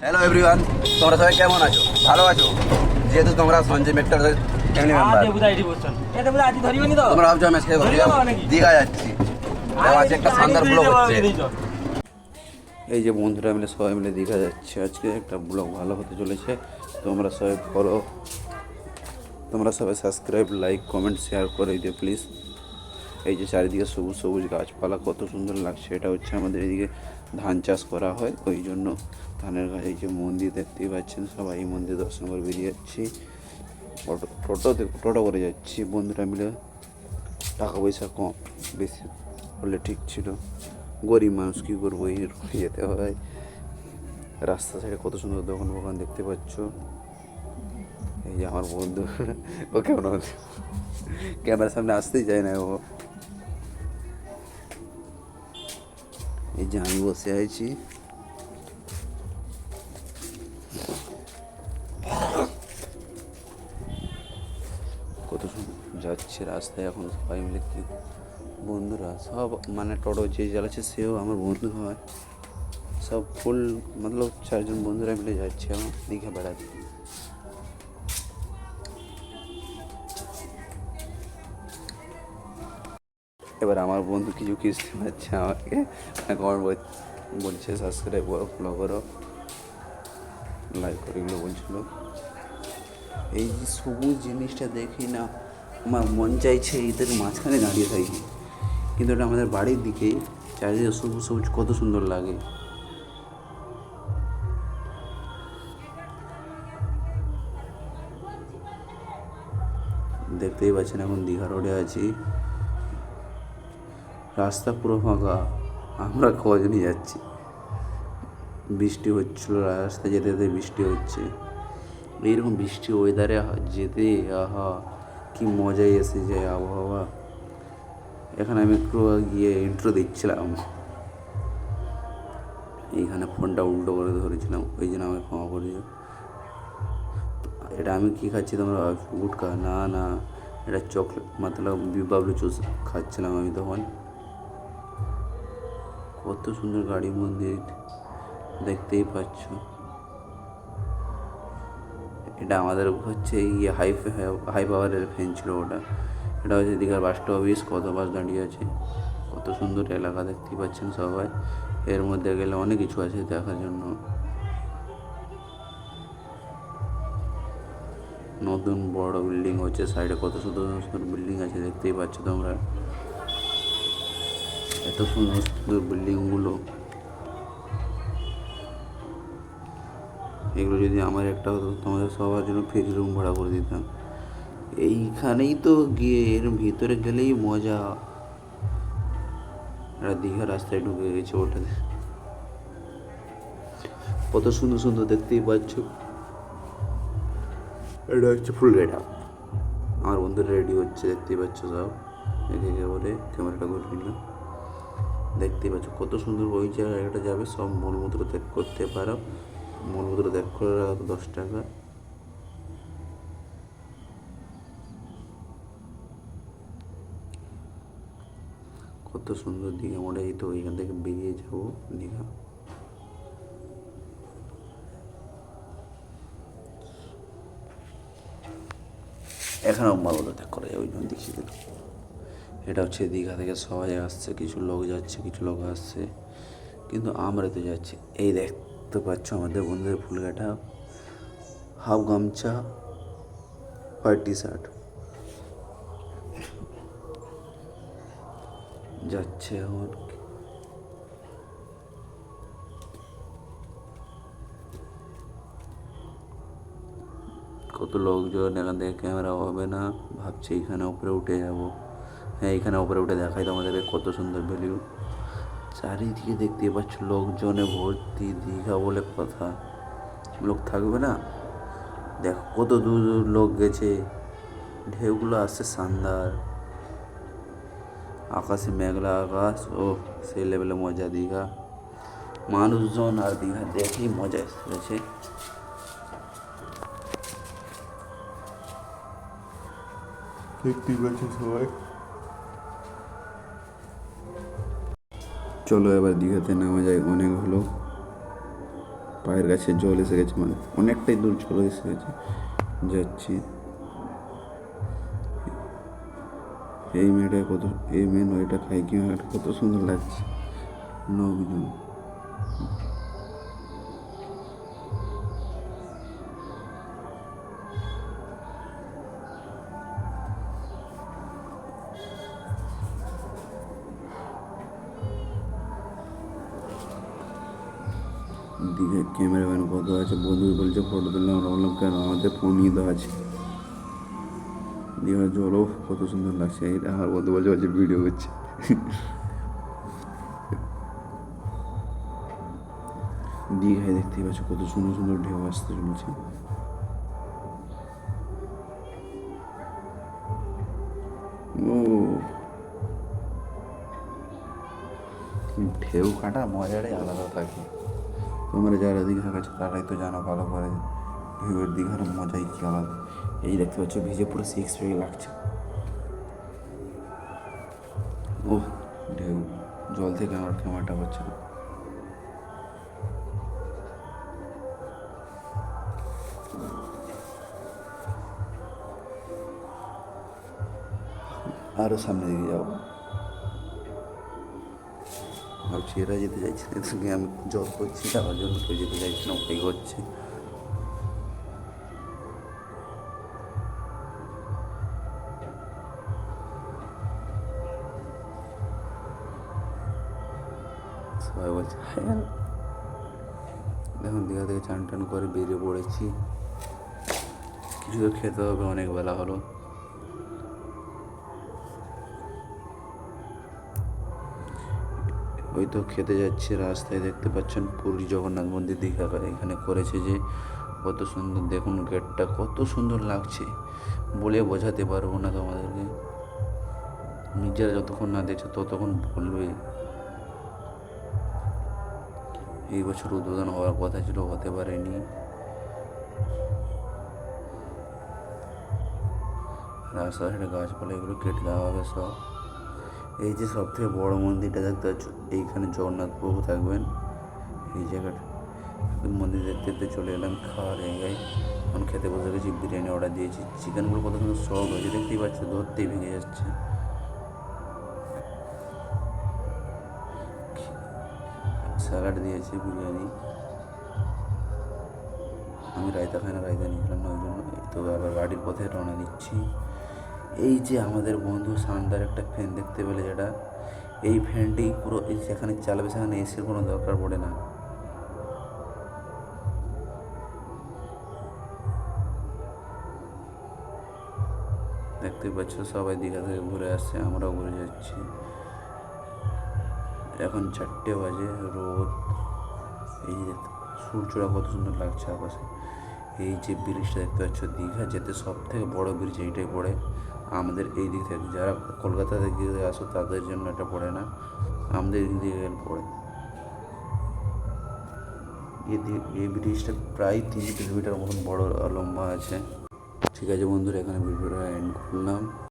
Hello everyone, তোমরা সবাই কেমন আছো? ভালো আছো? যেহেতু তোমরা সঞ্জয় মেট্টার ফ্যামিলি মেম্বার, তোমরা ভাবছো আমি আজকে দীঘা যাচ্ছি। আজকে একটা শানদার ব্লগ হচ্ছে। এই যে বন্ধুরা মিলে সবাই মিলে দীঘা যাচ্ছে, আজকে একটা ব্লগ ভালো হতে চলেছে। তোমরা সবাই ফলো, তোমরা সবাই সাবস্ক্রাইব, লাইক, কমেন্ট, শেয়ার করে দিও প্লিজ। এই যে চারিদিকে সবুজ সবুজ গাছপালা কত সুন্দর লাগছে। এটা হচ্ছে আমাদের এদিকে ধান চাষ করা হয়, ওই জন্য ধানের গাছ। এই যে মন্দির দেখতেই পাচ্ছেন, সবাই এই মন্দির দর্শন করে বেরিয়ে যাচ্ছি। টোটো করে যাচ্ছি বন্ধুরা মিলে। টাকা পয়সা কম, বেশি হলে ঠিক ছিল। গরিব মানুষ কী করবো, এই যেতে হয়। রাস্তা সাইডে কত সুন্দর দোকান ফোকান দেখতে পাচ্ছ। এই যে আমার বন্ধু, ও কেমন ক্যামেরার সামনে আসতেই চায় না ও। এই যে আমি বসে আছি, কত যাচ্ছে রাস্তায় এখন সবাই মিলে। কি বন্ধুরা সব, মানে টোটো যে চালাচ্ছে সেও আমার বন্ধু হয়। সব ফুল মতলব 4 জন বন্ধুরা মিলে যাচ্ছে আমার দীঘা বেড়াতে। এবার আমার বন্ধু কিছু কিস্তি পাচ্ছে আমাকে, কমেন্ট বলছে সাবস্ক্রাইব করো, ফলো করো, লাইক করো, এগুলো বলছিল। এই যে সবুজ জিনিসটা দেখি না, আমার মন চাইছে এদের মাঝখানে দাঁড়িয়ে থাকি। কিন্তু এটা আমাদের বাড়ির দিকেই, চারিদিকে সবুজ সবুজ কত সুন্দর লাগে। দেখতেই পাচ্ছেন এখন দীঘা রোডে আছি, রাস্তা পুরো ফাঁকা, আমরা কজনই যাচ্ছি। বৃষ্টি হচ্ছিল, রাস্তায় যেতে যেতে বৃষ্টি হচ্ছে। এইরকম বৃষ্টি ওয়েদারে যেতে আহা কি মজাই এসে যায় আবহাওয়া। এখানে আমি একটু গিয়ে ইন্ট্রো দিচ্ছিলাম, এইখানে ফোনটা উল্টো করে ধরেছিলাম, ওই জন্য আমাকে ক্ষমা করেছো। এটা আমি কি খাচ্ছি তোমরা গুটকা? না না, এটা চকলেট, মতলব বাবলু জুস খাচ্ছিলাম আমি তখন। কত সুন্দর গাড়ি, মন্দির দেখতেই পাচ্ছ। এটা আমাদের হচ্ছে ইয়ে হাই পাওয়ারের ফ্যান ছিল ওটা। এটা হচ্ছে দীঘার বাস অফিস, কত বাস দাঁড়িয়ে আছে। কত সুন্দর এলাকা দেখতেই পাচ্ছেন সবাই। এর মধ্যে গেলে অনেক কিছু আছে দেখার জন্য। নতুন বড় বিল্ডিং হচ্ছে সাইডে, কত সুন্দর সুন্দর বিল্ডিং আছে দেখতেই পাচ্ছ তোমরা। এত সুন্দর সুন্দর বিল্ডিংগুলো, এগুলো যদি আমার একটা হতো তোমাদের সবার জন্য ফ্রি রুম ভাড়া করে দিতাম। এইখানেই তো গিয়ে এর ভিতরে গেলেই মজা। একটা দীঘা রাস্তায় ঢুকে গেছে ওটাতে, কত সুন্দর সুন্দর দেখতেই পাচ্ছ। এটা হচ্ছে ফুল রেড আপ, আমার বন্ধুরা রেডি হচ্ছে দেখতেই পাচ্ছ সব। একে একে করে ক্যামেরাটা করে নিলাম, দেখতেই পাচ্ছ কত সুন্দর। ওই জায়গাটা যাবে, সব মলমূত্র ত্যাগ করতে পারো। মলমূত্র ত্যাগ করে 10 টাকা। কত সুন্দর দীঘা মোড়ে, এই তো এখান থেকে বেরিয়ে যাবো দীঘা। এখানেও মলমূত্র ত্যাগ করা যায়, ওই জন্য দেখিয়ে দিল। এটা হচ্ছে দীঘা থেকে সবাই আসছে, কিছু লোক যাচ্ছে, কিছু লোক আসছে, কিন্তু আমরা তো যাচ্ছি। এই দেখতে পাচ্ছ আমাদের বন্ধুদের ফুলগাটা, হাফ গামছা, হোয়াইট টি শার্ট যাচ্ছে এখন। কত লোকজন, এখান থেকে ক্যামেরা হবে না, ভাবছি এখানে উপরে উঠে যাব। হ্যাঁ, এখানে উপরে উঠে দেখাই তোমাদেরকে কত সুন্দর ভ্যালিউ। চারিদিকে দেখতে পাচ্ছ লোকজনে ভর্তি, দীঘা বলে কথা, লোক থাকবে না? দেখো কত দূর দূর লোক গেছে, ঢেউগুলো আসছে শানদার, আকাশে মেঘলা আকাশ। ও সেই লেভেলে মজা দীঘা, মানুষজন আর দীঘা দেখেই মজা এসেছে। দেখতেই পাচ্ছ সবাই। চলো এবার দীঘাতে নামা যায়, অনেক হলো। পায়ের কাছে জল এসে গেছে, মানে অনেকটাই দূর চলে এসে গেছে। যাচ্ছি। এই মেয়েটা কত, এই মেয়ে নয়টা খাই কি কত সুন্দর লাগছে। নবীন দীঘায় ক্যামেরাম্যান কত আছে, বন্ধু বলছে ফটো তুললাম, আমরা বললাম কেন, আমাদের ফোনই তো আছে। দীঘার জলও কত সুন্দর লাগছে। এটা আমার বন্ধু বলছে ভিডিও করছে। দীঘায় দেখতেই পাচ্ছ কত সুন্দর সুন্দর ঢেউ আসতে চলছে। ও ঢেউ কাটার মজাটাই আলাদা থাকে। তোমরা যারা দীঘা গেছো তারাই তো জানো ভালো করে ঢেউয়ের দীঘার মজাই কি আলাদা। এই দেখতে পাচ্ছ ভিজে পুরো সিক্স প্যাক লাগছে। ও ঢেউ, জল থেকে আমার ক্যামেরাটা হচ্ছে না। আরও সামনে দিকে যাবো ভাবছি। এরা যেতে চাইছে না, এদেরকে আমি জল করছি, যাওয়ার জন্য কেউ যেতে চাইছে না, ওটাই হচ্ছে। সবাই বলছে হ্যাঁ। এখন দীঘা থেকে চান টান করে বেরিয়ে পড়েছি। কিছু তো খেতে হবে, অনেক বেলা হলো। ওই তো খেতে যাচ্ছি, রাস্তায় দেখতে পাচ্ছেন পুরী জগন্নাথ মন্দির দীঘা এখানে করেছে যে কত সুন্দর, দেখুন গেটটা কত সুন্দর লাগছে, বলে বোঝাতে পারবো না তোমাদেরকে। নিজেরা যতক্ষণ না দেখছো ততক্ষণ বলবে। এই বছর উদ্বোধন হওয়ার কথা ছিল, হতে পারেনি। রাস্তার সাইডে গাছপালা এগুলো কেটে দেওয়া হবে সব। এই যে সব থেকে বড় মন্দিরটা দেখতে পাচ্ছ, এইখানে জগন্নাথ প্রভু থাকবেন। এই জায়গাটা মন্দির দেখতে দেখতে চলে এলাম খাওয়ার জায়গায়। এখন খেতে বসে গেছি, বিরিয়ানি অর্ডার দিয়েছি। চিকেনগুলো কত সুন্দর সফট হয়েছে, দেখতেই পাচ্ছ, ধরতেই ভেঙে যাচ্ছে। স্যালাড দিয়েছে, বিরিয়ানি। আমি রায়তা খাই না, রায়তা নিয়েছিলাম না, ওই জন্য। তো আবার গাড়ির পথে রওনা দিচ্ছি। এই যে আমাদের বন্ধু শানদার একটা ফ্যান দেখতে পেলে, যেটা এই ফ্যানটি পুরো এই যেখানে চালাবে সেখানে এসির কোনো দরকার পড়ে না। দেখতেই পাচ্ছ সবাই দীঘা থেকে ঘুরে আসছে, আমরাও ঘুরে যাচ্ছি। এখন 4টে বাজে, রোদ, এই যে সূর্যটা কত সুন্দর লাগছে আকাশে। এই যে ব্রিজটা দেখতে পাচ্ছ, দীঘা যেতে সব থেকে বড় ব্রিজ এইটাই পড়ে আমাদের এই দিক থেকে। যারা কলকাতা থেকে আসো তাদের জন্য এটা পড়ে না, আমাদের এই দিকে পড়ে। এই ব্রিজটা প্রায় 3 কিলোমিটার মতন বড় লম্বা আছে। ঠিক আছে বন্ধুরা, এখানে ভিডিওটা এন্ড করলাম।